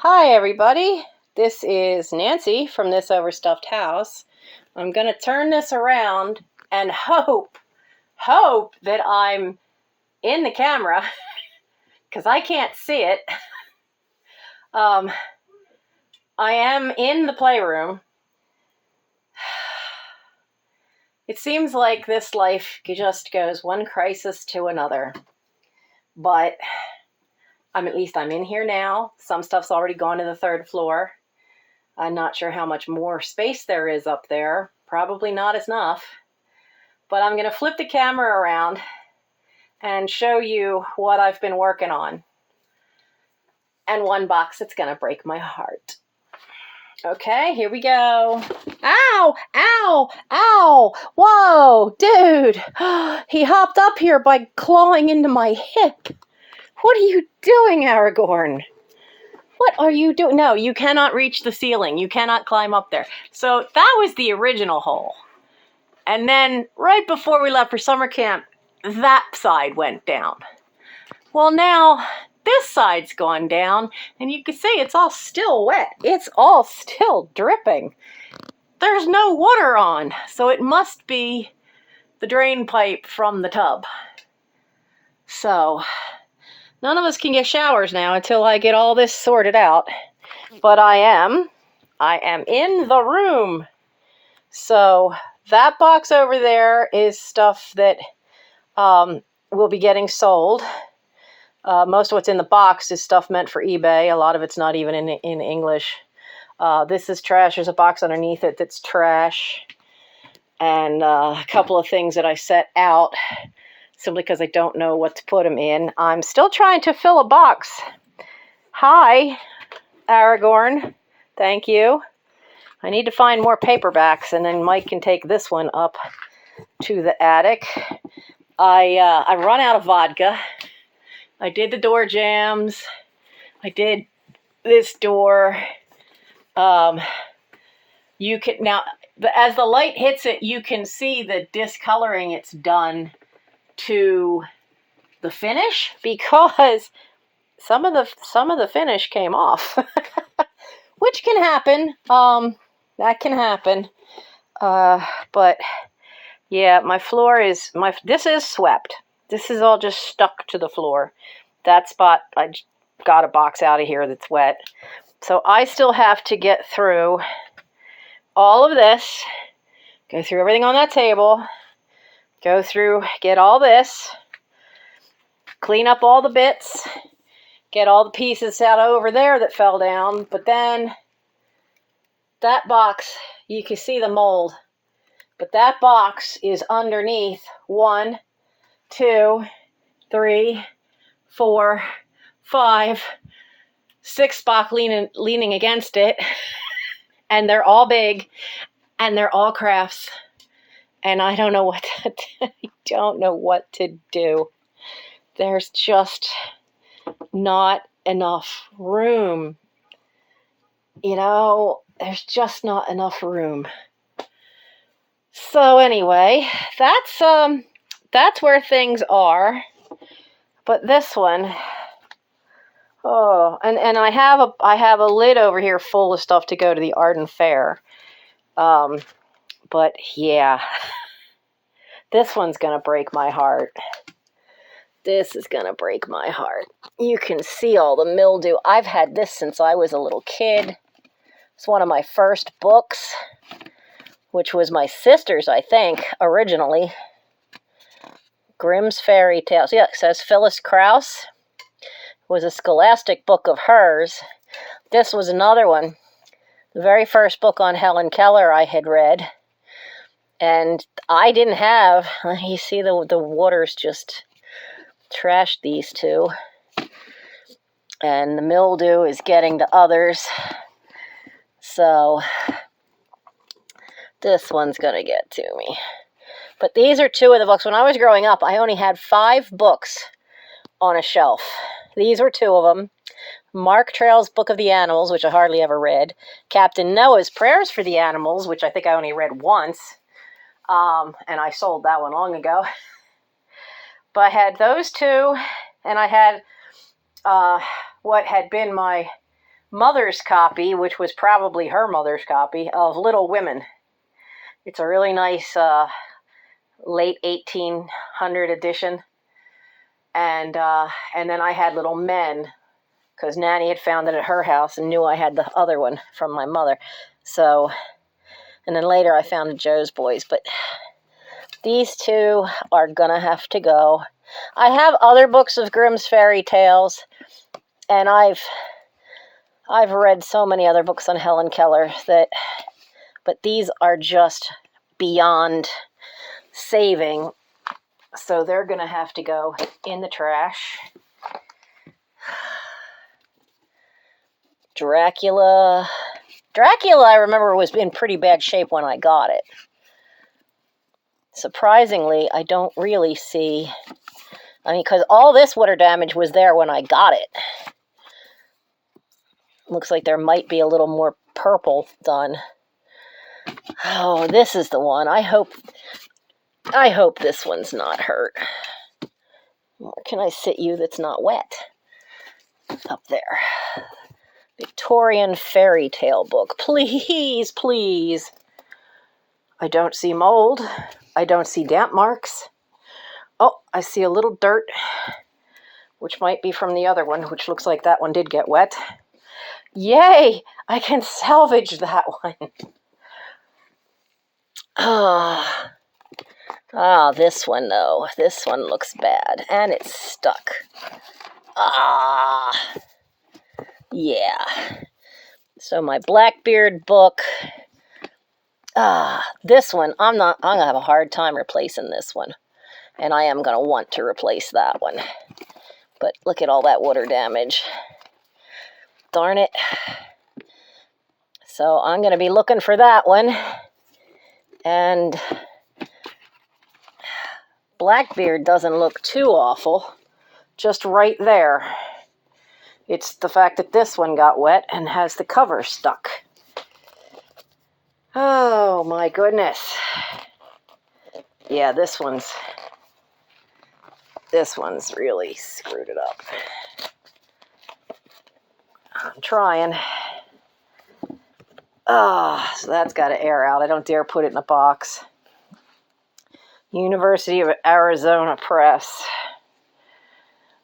Hi everybody, this is Nancy from This Overstuffed House. I'm going to turn this around and hope that I'm in the camera because I can't see it. I am in the playroom. It seems like this life just goes one crisis to another, but I'm in here now. Some stuff's already gone to the third floor. I'm not sure how much more space there is up there. Probably not enough. But I'm going to flip the camera around and show you what I've been working on. And one box that's going to break my heart. Okay, here we go. Ow! Ow! Ow! Whoa! Dude! He hopped up here by clawing into my hip. What are you doing, Aragorn? What are you doing? No, you cannot reach the ceiling. You cannot climb up there. So that was the original hole. And then right before we left for summer camp, that side went down. Well, now this side's gone down, and you can see it's all still wet. It's all still dripping. There's no water on, so it must be the drain pipe from the tub. So none of us can get showers now until I get all this sorted out. But I am in the room. So that box over there is stuff that will be getting sold. Most of what's in the box is stuff meant for eBay. A lot of it's not even in English. This is trash. There's a box underneath it that's trash. And a couple of things that I set out simply because I don't know what to put them in. I'm still trying to fill a box. Hi, Aragorn. Thank you. I need to find more paperbacks, and then Mike can take this one up to the attic. I run out of vodka. I did the door jams. I did this door. You can now, as the light hits it, you can see the discoloring it's done to the finish because some of the finish came off, which can happen. That can happen. But yeah, my floor is this is swept. This is all just stuck to the floor. That spot, I got a box out of here that's wet. So I still have to get through all of this, go through everything on that table, go through, get all this, clean up all the bits, get all the pieces out over there that fell down. But then that box, you can see the mold. But that box is underneath 1, 2, 3, 4, 5, 6 spots leaning against it. And they're all big, and they're all crafts. And I don't know what to do. There's just not enough room. There's just not enough room. So anyway, that's where things are. But this one, and I have a lid over here full of stuff to go to the Arden Fair. But yeah, this one's gonna break my heart. This is gonna break my heart. You can see all the mildew. I've had this since I was a little kid. It's one of my first books, which was my sister's, I think, originally. Grimm's Fairy Tales. Yeah, it says Phyllis Krause. It was a scholastic book of hers. This was another one. The very first book on Helen Keller I had read. And I didn't have, you see the waters just trashed these two. And the mildew is getting to others. So this one's going to get to me. But these are two of the books. When I was growing up, I only had 5 books on a shelf. These were 2 of them. Mark Trail's Book of the Animals, which I hardly ever read. Captain Noah's Prayers for the Animals, which I think I only read once. And I sold that one long ago. But I had those 2, and I had what had been my mother's copy, which was probably her mother's copy, of Little Women. It's a really nice late 1800 edition. And then I had Little Men, because Nanny had found it at her house and knew I had the other one from my mother. So, and then later I found Joe's Boys. But these two are going to have to go. I have other books of Grimm's fairy tales, and I've read so many other books on Helen Keller but these are just beyond saving. So they're going to have to go in the trash. Dracula, I remember, was in pretty bad shape when I got it. Surprisingly, I don't really see, because all this water damage was there when I got it. Looks like there might be a little more purple done. Oh, this is the one. I hope this one's not hurt. Where can I sit you that's not wet? Up there. Victorian fairy tale book. Please, please. I don't see mold. I don't see damp marks. Oh, I see a little dirt, which might be from the other one, which looks like that one did get wet. Yay! I can salvage that one. This one, though. This one looks bad, and it's stuck. Yeah. So my Blackbeard book. This one, I'm going to have a hard time replacing this one. And I am going to want to replace that one. But look at all that water damage. Darn it. So I'm going to be looking for that one. And Blackbeard doesn't look too awful. Just right there. It's the fact that this one got wet and has the cover stuck. Oh my goodness. Yeah, this one's really screwed it up. I'm trying. So that's got to air out. I don't dare put it in a box. University of Arizona Press.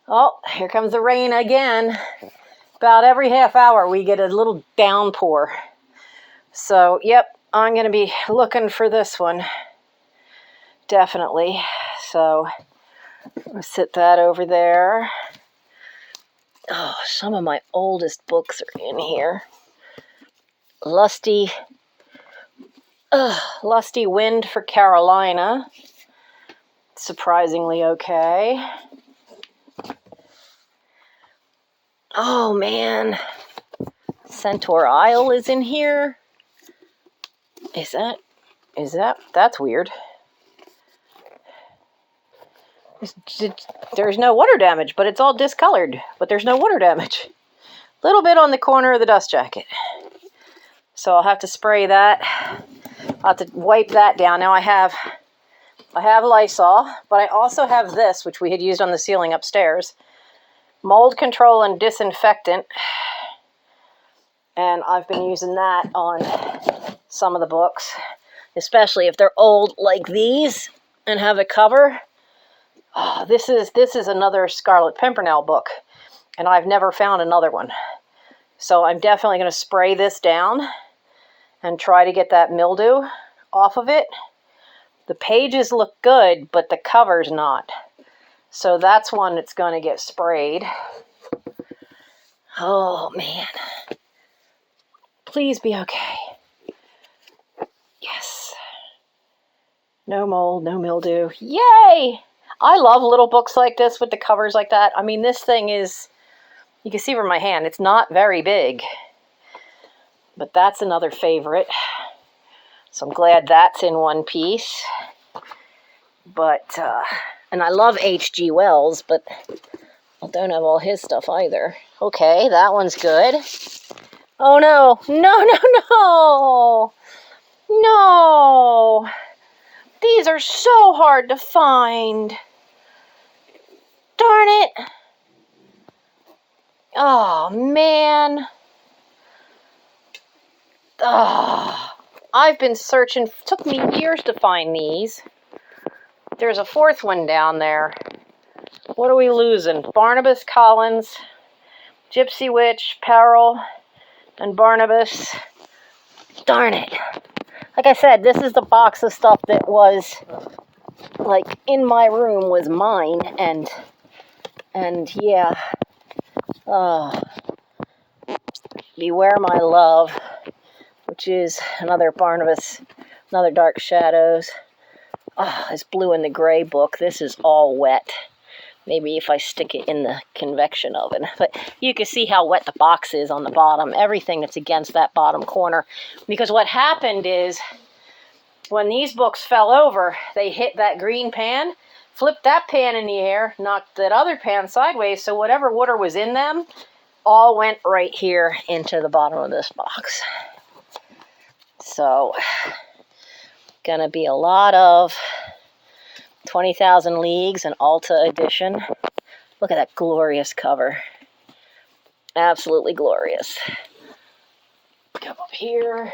Oh, here comes the rain again. About every half hour we get a little downpour. So, yep, I'm going to be looking for this one. Definitely. So, I'll sit that over there. Oh, some of my oldest books are in here. Lusty Wind for Carolina. Surprisingly okay. Oh, man. Centaur Isle is in here. Is that? That's weird. There's no water damage, but it's all discolored. But there's no water damage. A little bit on the corner of the dust jacket. So I'll have to spray that. I'll have to wipe that down. Now I have Lysol, but I also have this, which we had used on the ceiling upstairs. Mold control and disinfectant. And I've been using that on some of the books, especially if they're old like these and have a cover. Oh, this is another Scarlet Pimpernel book, and I've never found another one. So I'm definitely going to spray this down and try to get that mildew off of it. The pages look good, but the cover's not. So that's one that's going to get sprayed. Oh, man. Please be okay. Yes. No mold, no mildew. Yay! I love little books like this with the covers like that. I mean, this thing is, you can see from my hand, it's not very big. But that's another favorite. So I'm glad that's in one piece. But, and I love H.G. Wells, but I don't have all his stuff either. Okay, that one's good. Oh, no. No. No. These are so hard to find. Darn it. Oh, man. I've been searching. Took me years to find these. There's a fourth one down there. What are we losing? Barnabas Collins, Gypsy Witch, Peril, and Barnabas. Darn it. Like I said, this is the box of stuff that was, like, in my room was mine, and yeah. Beware My Love, which is another Barnabas, another Dark Shadows. This blue and the gray book. This is all wet. Maybe if I stick it in the convection oven. But you can see how wet the box is on the bottom. Everything that's against that bottom corner. Because what happened is, when these books fell over, they hit that green pan, flipped that pan in the air, knocked that other pan sideways, so whatever water was in them all went right here into the bottom of this box. So, gonna be a lot of 20,000 Leagues and Alta edition. Look at that glorious cover. Absolutely glorious. Come up here.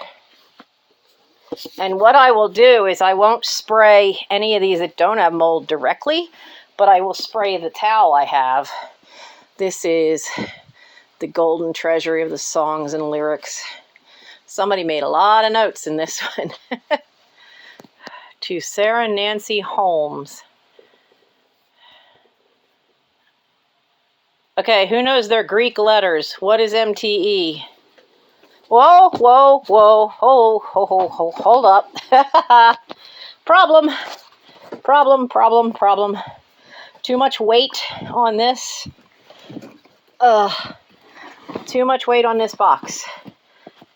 And what I will do is I won't spray any of these that don't have mold directly, but I will spray the towel I have. This is the golden treasury of the songs and lyrics. Somebody made a lot of notes in this one. To Sarah Nancy Holmes. Okay, who knows their Greek letters? What is MTE? Whoa, whoa, whoa, hold up. Problem. Too much weight on this. Too much weight on this box.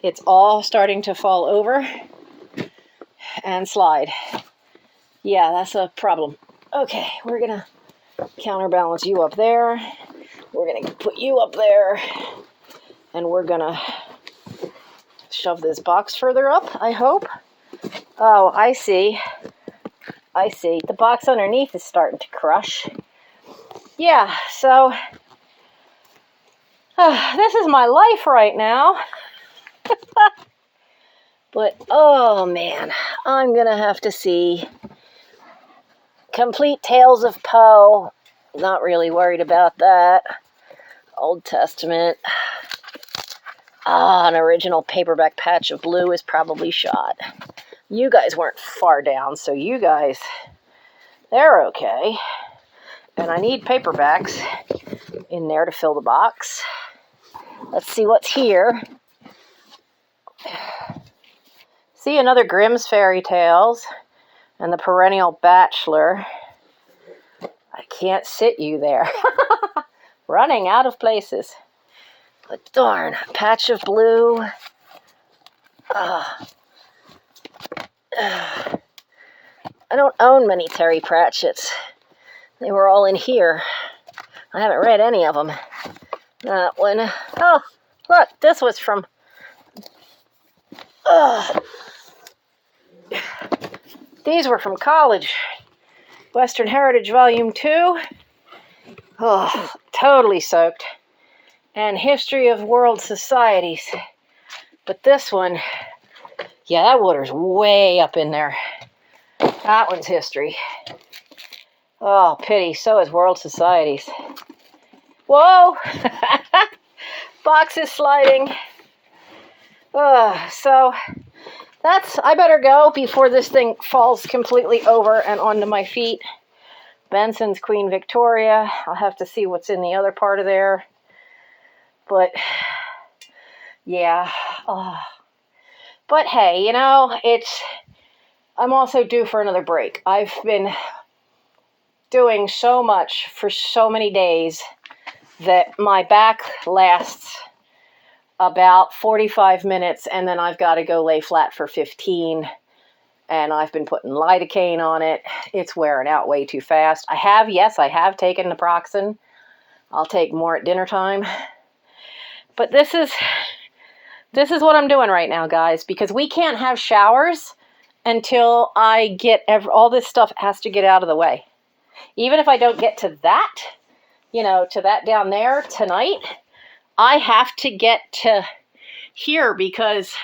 It's all starting to fall over and slide. Yeah, that's a problem. Okay, we're gonna counterbalance you up there. We're gonna put you up there. And we're gonna shove this box further up, I hope. Oh, I see. The box underneath is starting to crush. Yeah, so this is my life right now. But, oh man, I'm gonna have to see Complete Tales of Poe. Not really worried about that. Old Testament. An original paperback Patch of Blue is probably shot. You guys weren't far down, so you guys, they're okay. And I need paperbacks in there to fill the box. Let's see what's here. See, another Grimm's Fairy Tales and the Perennial Bachelor. I can't sit you there. Running out of places. But darn, Patch of Blue. I don't own many Terry Pratchett's. They were all in here. I haven't read any of them. That one. Oh, look, this was from... These were from college. Western Heritage Volume 2. Oh, totally soaked. And History of World Societies. But this one, yeah, that water's way up in there. That one's history. Oh, pity. So is World Societies. Whoa! Box is sliding. So that's, I better go before this thing falls completely over and onto my feet. Benson's Queen Victoria. I'll have to see what's in the other part of there. But, yeah. But hey, you know, I'm also due for another break. I've been doing so much for so many days that my back lasts about 45 minutes, and then I've got to go lay flat for 15, and I've been putting lidocaine on it. It's wearing out way too fast. I have taken naproxen. I'll take more at dinner time. But this is what I'm doing right now, guys, because we can't have showers until I get all this stuff has to get out of the way. Even if I don't get to that, to that down there tonight, I have to get to here because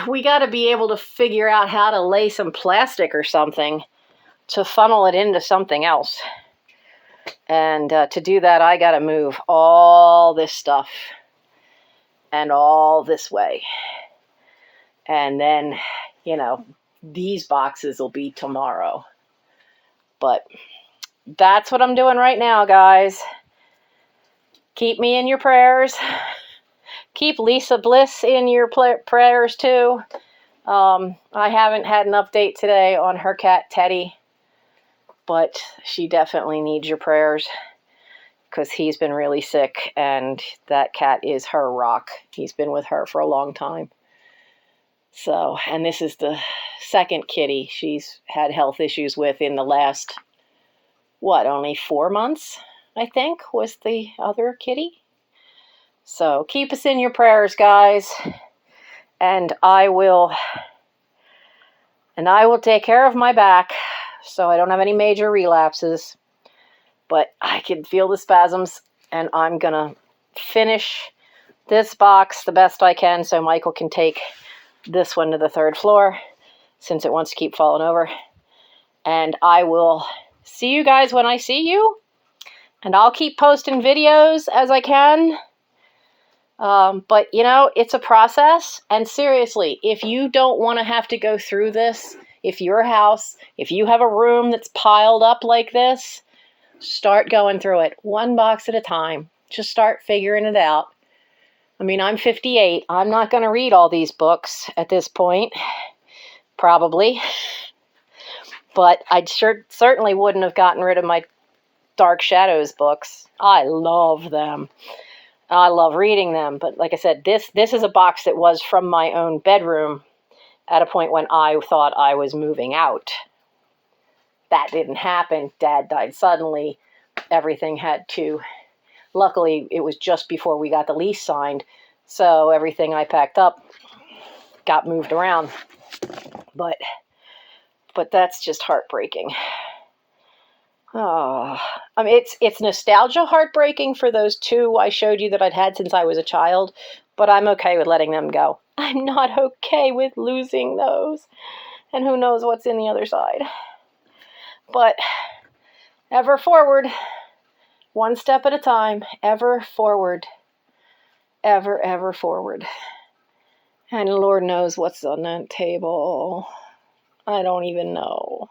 we got to be able to figure out how to lay some plastic or something to funnel it into something else. And to do that, I got to move all this stuff and all this way. And then, you know, these boxes will be tomorrow. But that's what I'm doing right now, guys. Keep me in your prayers. Keep Lisa Bliss in your prayers, too. I haven't had an update today on her cat, Teddy. But she definitely needs your prayers because he's been really sick, and that cat is her rock. He's been with her for a long time. So, and this is the second kitty she's had health issues with in the last, only 4 months, I think, was the other kitty. So keep us in your prayers, guys, and I will take care of my back so I don't have any major relapses. But I can feel the spasms, and I'm going to finish this box the best I can so Michael can take this one to the 3rd floor since it wants to keep falling over. And I will see you guys when I see you, and I'll keep posting videos as I can. But, you know, it's a process, and seriously, if you don't want to have to go through this, if you have a room that's piled up like this, start going through it one box at a time. Just start figuring it out. I mean, I'm 58. I'm not going to read all these books at this point, probably. But I certainly wouldn't have gotten rid of my Dark Shadows books. I love them. I love reading them. But like I said, this is a box that was from my own bedroom at a point when I thought I was moving out. That didn't happen. Dad died suddenly. Everything had to... Luckily, it was just before we got the lease signed, so everything I packed up got moved around. But that's just heartbreaking. Oh, I mean, it's nostalgia heartbreaking for those 2 I showed you that I'd had since I was a child, but I'm okay with letting them go. I'm not okay with losing those, and who knows what's in the other side. But ever forward, one step at a time, ever forward, ever forward. And Lord knows what's on that table. I don't even know.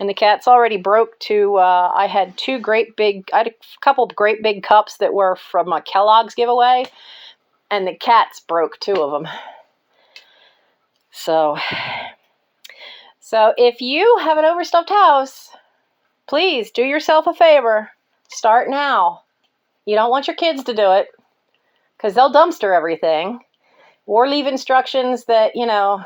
And the cat's already broke 2, I had a couple of great big cups that were from a Kellogg's giveaway, and the cat's broke 2 of them. So if you have an overstuffed house, please do yourself a favor. Start now. You don't want your kids to do it because they'll dumpster everything or leave instructions that, you know,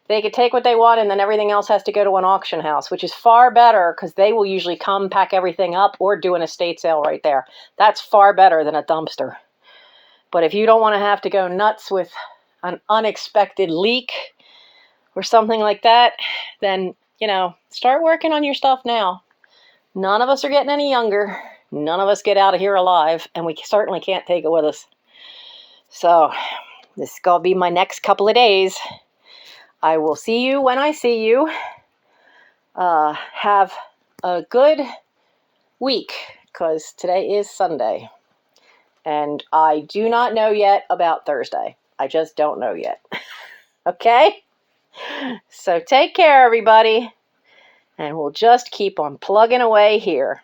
they could take what they want and then everything else has to go to an auction house, which is far better because they will usually come pack everything up or do an estate sale right there. That's far better than a dumpster. But if you don't want to have to go nuts with an unexpected leak or something like that, then, you know, start working on your stuff now. None of us are getting any younger. None of us get out of here alive, and we certainly can't take it with us. So this is going to be my next couple of days. I will see you when I see you. Have a good week, because today is Sunday. And I do not know yet about Thursday. I just don't know yet. Okay? So take care, everybody. And we'll just keep on plugging away here.